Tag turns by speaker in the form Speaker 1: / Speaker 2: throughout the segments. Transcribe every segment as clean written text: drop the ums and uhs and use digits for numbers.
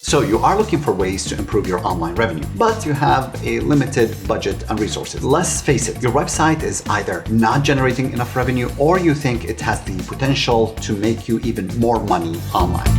Speaker 1: So you are looking for ways to improve your online revenue, but you have a limited budget and resources. Let's face it, your website is either not generating enough revenue or you think it has the potential to make you even more money online.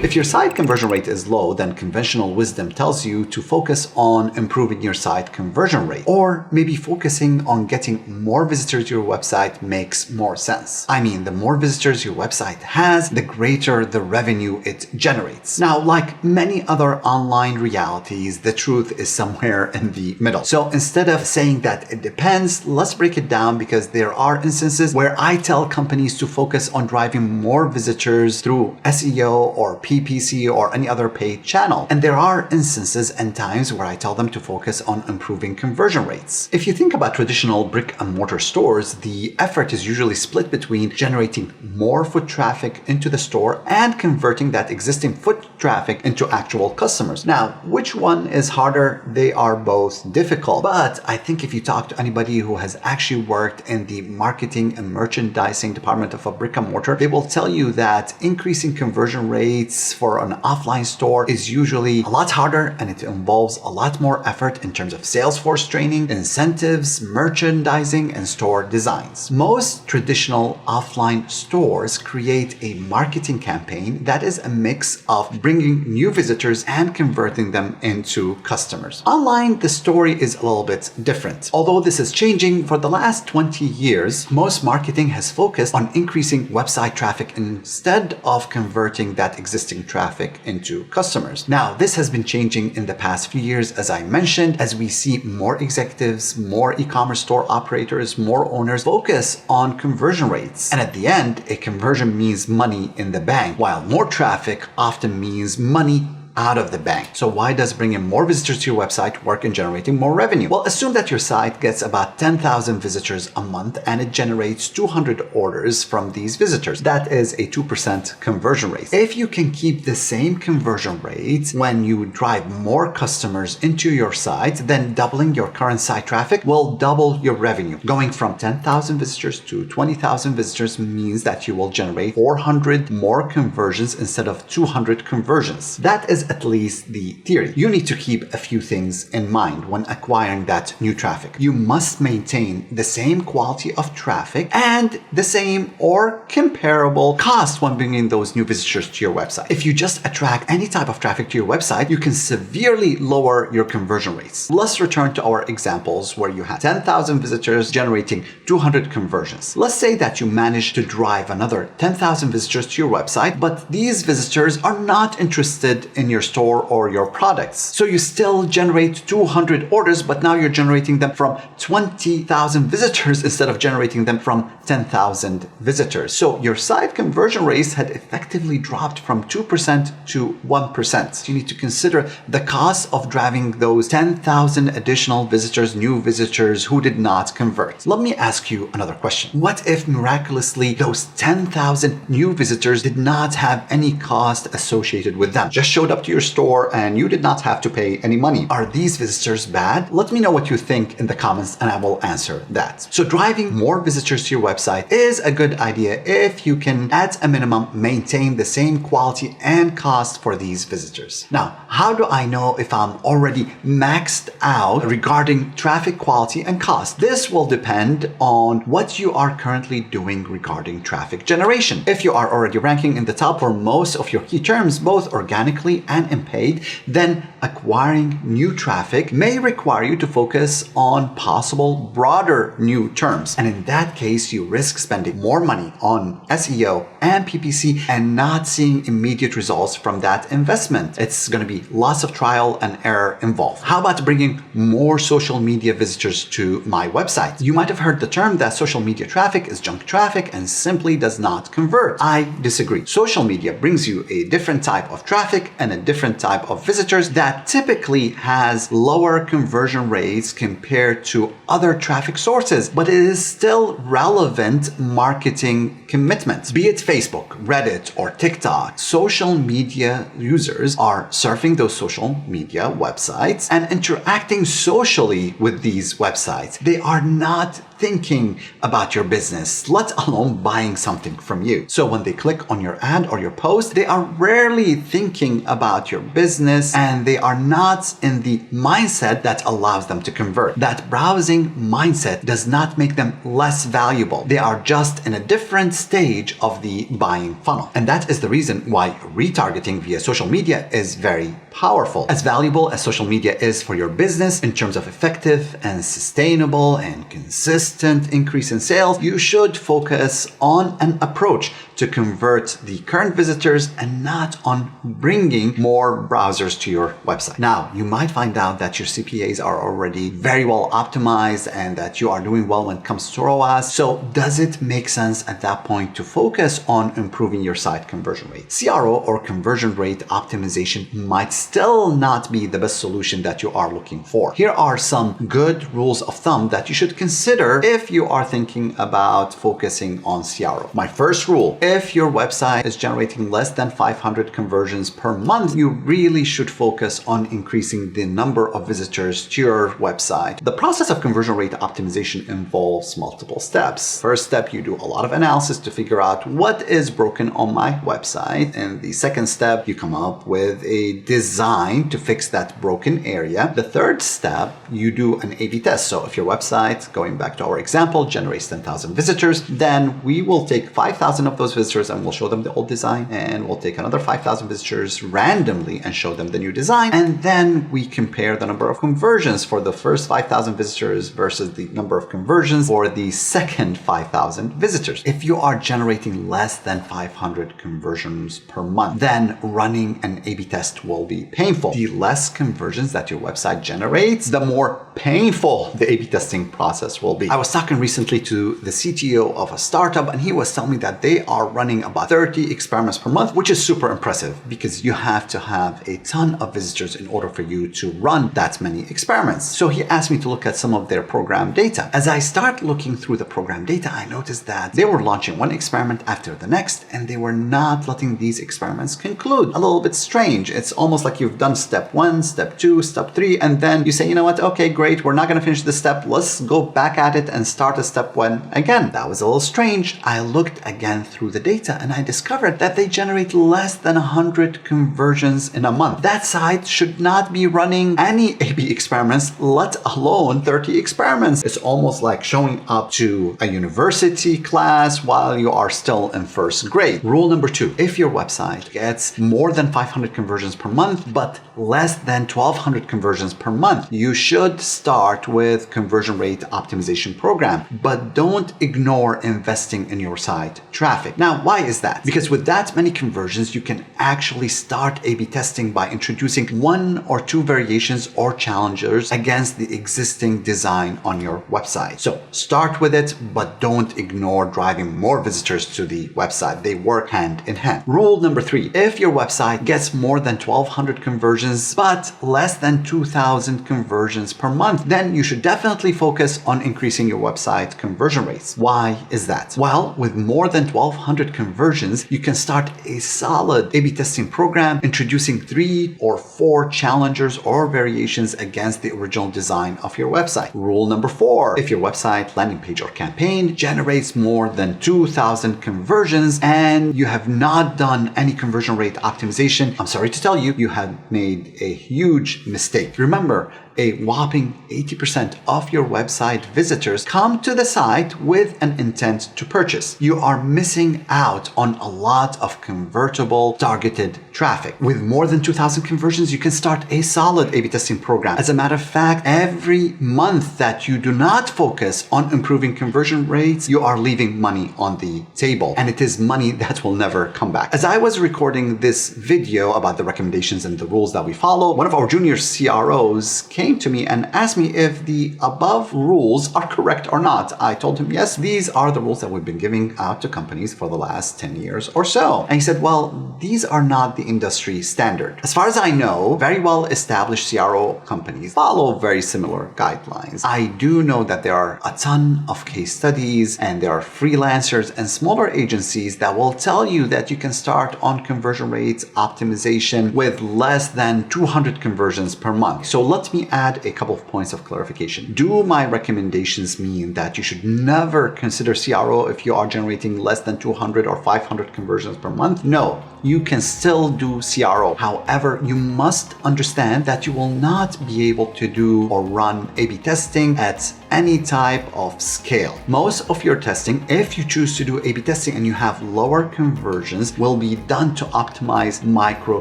Speaker 1: If your site conversion rate is low, then conventional wisdom tells you to focus on improving your site conversion rate, or maybe focusing on getting more visitors to your website makes more sense. I mean, the more visitors your website has, the greater the revenue it generates. Now, like many other online realities, the truth is somewhere in the middle. So instead of saying that it depends, let's break it down, because there are instances where I tell companies to focus on driving more visitors through SEO or PPC or any other paid channel. And there are instances and times where I tell them to focus on improving conversion rates. If you think about traditional brick and mortar stores, the effort is usually split between generating more foot traffic into the store and converting that existing foot traffic into actual customers. Now, which one is harder? They are both difficult. But I think if you talk to anybody who has actually worked in the marketing and merchandising department of a brick and mortar, they will tell you that increasing conversion rates for an offline store is usually a lot harder, and it involves a lot more effort in terms of sales force training, incentives, merchandising, and store designs. Most traditional offline stores create a marketing campaign that is a mix of bringing new visitors and converting them into customers. Online, the story is a little bit different. Although this is changing, for the last 20 years, most marketing has focused on increasing website traffic instead of converting that existing traffic into customers. Now, this has been changing in the past few years, as I mentioned, as we see more executives, more e-commerce store operators, more owners focus on conversion rates. And at the end, a conversion means money in the bank, while more traffic often means money out of the bank. So why does bringing more visitors to your website work in generating more revenue? Well, assume that your site gets about 10,000 visitors a month and it generates 200 orders from these visitors. That is a 2% conversion rate. If you can keep the same conversion rate when you drive more customers into your site, then doubling your current site traffic will double your revenue. Going from 10,000 visitors to 20,000 visitors means that you will generate 400 more conversions instead of 200 conversions. That is at least the theory. You need to keep a few things in mind when acquiring that new traffic. You must maintain the same quality of traffic and the same or comparable cost when bringing those new visitors to your website. If you just attract any type of traffic to your website, you can severely lower your conversion rates. Let's return to our examples where you had 10,000 visitors generating 200 conversions. Let's say that you managed to drive another 10,000 visitors to your website, but these visitors are not interested in your store or your products. So you still generate 200 orders, but now you're generating them from 20,000 visitors instead of generating them from 10,000 visitors. So your site conversion rates had effectively dropped from 2% to 1%. You need to consider the cost of driving those 10,000 additional visitors, new visitors who did not convert. Let me ask you another question. What if miraculously those 10,000 new visitors did not have any cost associated with them? Just showed up to your store and you did not have to pay any money. Are these visitors bad? Let me know what you think in the comments and I will answer that. So driving more visitors to your website is a good idea if you can, at a minimum, maintain the same quality and cost for these visitors. Now, how do I know if I'm already maxed out regarding traffic quality and cost? This will depend on what you are currently doing regarding traffic generation. If you are already ranking in the top for most of your key terms, both organically and in paid, then acquiring new traffic may require you to focus on possible broader new terms. And in that case, you risk spending more money on SEO and PPC and not seeing immediate results from that investment. It's going to be lots of trial and error involved. How about bringing more social media visitors to my website? You might have heard the term that social media traffic is junk traffic and simply does not convert. I disagree. Social media brings you a different type of traffic and a different type of visitors that typically has lower conversion rates compared to other traffic sources, but it is still relevant marketing commitment. Be it Facebook, Reddit, or TikTok, social media users are surfing those social media websites and interacting socially with these websites. They are not thinking about your business, let alone buying something from you. So when they click on your ad or your post, they are rarely thinking about your business, and they are not in the mindset that allows them to convert. That browsing mindset does not make them less valuable. They are just in a different stage of the buying funnel. And that is the reason why retargeting via social media is very powerful. As valuable as social media is for your business in terms of effective and sustainable and consistent increase in sales, you should focus on an approach to convert the current visitors and not on bringing more browsers to your website. Now, you might find out that your CPAs are already very well optimized and that you are doing well when it comes to ROAS. So does it make sense at that point to focus on improving your site conversion rate? CRO, or conversion rate optimization, might still not be the best solution that you are looking for. Here are some good rules of thumb that you should consider if you are thinking about focusing on CRO. My first rule: if your website is generating less than 500 conversions per month, you really should focus on increasing the number of visitors to your website. The process of conversion rate optimization involves multiple steps. First step, you do a lot of analysis to figure out what is broken on my website. And the second step, you come up with a design to fix that broken area. The third step, you do an A/B test. So if your website, going back to our example, generates 10,000 visitors, then we will take 5,000 of those visitors and we'll show them the old design, and we'll take another 5,000 visitors randomly and show them the new design, and then we compare the number of conversions for the first 5,000 visitors versus the number of conversions for the second 5,000 visitors. If you are generating less than 500 conversions per month, then running an A/B test will be painful. The less conversions that your website generates, the more painful the A/B testing process will be. I was talking recently to the CTO of a startup, and he was telling me that they are running about 30 experiments per month, which is super impressive because you have to have a ton of visitors in order for you to run that many experiments. So he asked me to look at some of their program data. As I start looking through the program data, I noticed that they were launching one experiment after the next, and they were not letting these experiments conclude. A little bit strange. It's almost like you've done step 1, step 2, step 3, and then you say, you know what, okay, great, we're not going to finish this step. Let's go back at it and start a step 1 again. That was a little strange. I looked again through the data and I discovered that they generate less than 100 conversions in a month. That site should not be running any A/B experiments, let alone 30 experiments. It's almost like showing up to a university class while you are still in first grade. Rule number 2, if your website gets more than 500 conversions per month, but less than 1,200 conversions per month, you should start with conversion rate optimization program, but don't ignore investing in your site traffic. Now, why is that? Because with that many conversions, you can actually start A/B testing by introducing 1 or 2 variations or challengers against the existing design on your website. So start with it, but don't ignore driving more visitors to the website. They work hand in hand. Rule number 3, if your website gets more than 1,200 conversions, but less than 2,000 conversions per month, then you should definitely focus on increasing your website conversion rates. Why is that? Well, with more than 1,200 conversions, you can start a solid A/B testing program, introducing 3 or 4 challengers or variations against the original design of your website. Rule number 4, if your website, landing page, or campaign generates more than 2,000 conversions and you have not done any conversion rate optimization, I'm sorry to tell you, you have made a huge mistake. Remember, a whopping 80% of your website visitors come to the site with an intent to purchase. You are missing out on a lot of convertible targeted traffic. With more than 2,000 conversions, you can start a solid A/B testing program. As a matter of fact, every month that you do not focus on improving conversion rates, you are leaving money on the table, and it is money that will never come back. As I was recording this video about the recommendations and the rules that we follow, one of our junior CROs came to me and asked me if the above rules are correct or not. I told him, yes, these are the rules that we've been giving out to companies for the last 10 years or so. And he said, well, these are not the industry standard. As far as I know, very well established CRO companies follow very similar guidelines. I do know that there are a ton of case studies and there are freelancers and smaller agencies that will tell you that you can start on conversion rates optimization with less than 200 conversions per month. So let me add a couple of points of clarification. Do my recommendations mean that you should never consider CRO if you are generating less than 200 or 500 conversions per month? No, you can still do CRO. However, you must understand that you will not be able to do or run A/B testing at any type of scale. Most of your testing, if you choose to do A/B testing and you have lower conversions, will be done to optimize micro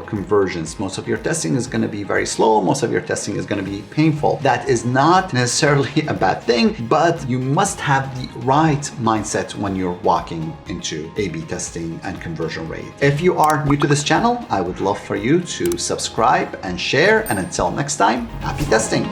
Speaker 1: conversions. Most of your testing is going to be very slow. Most of your testing is going to be painful. That is not necessarily a bad thing, but you must have the right mindset when you're walking into A/B testing and conversion rate. If you are new to this channel, I would love for you to subscribe and share. And until next time, happy testing.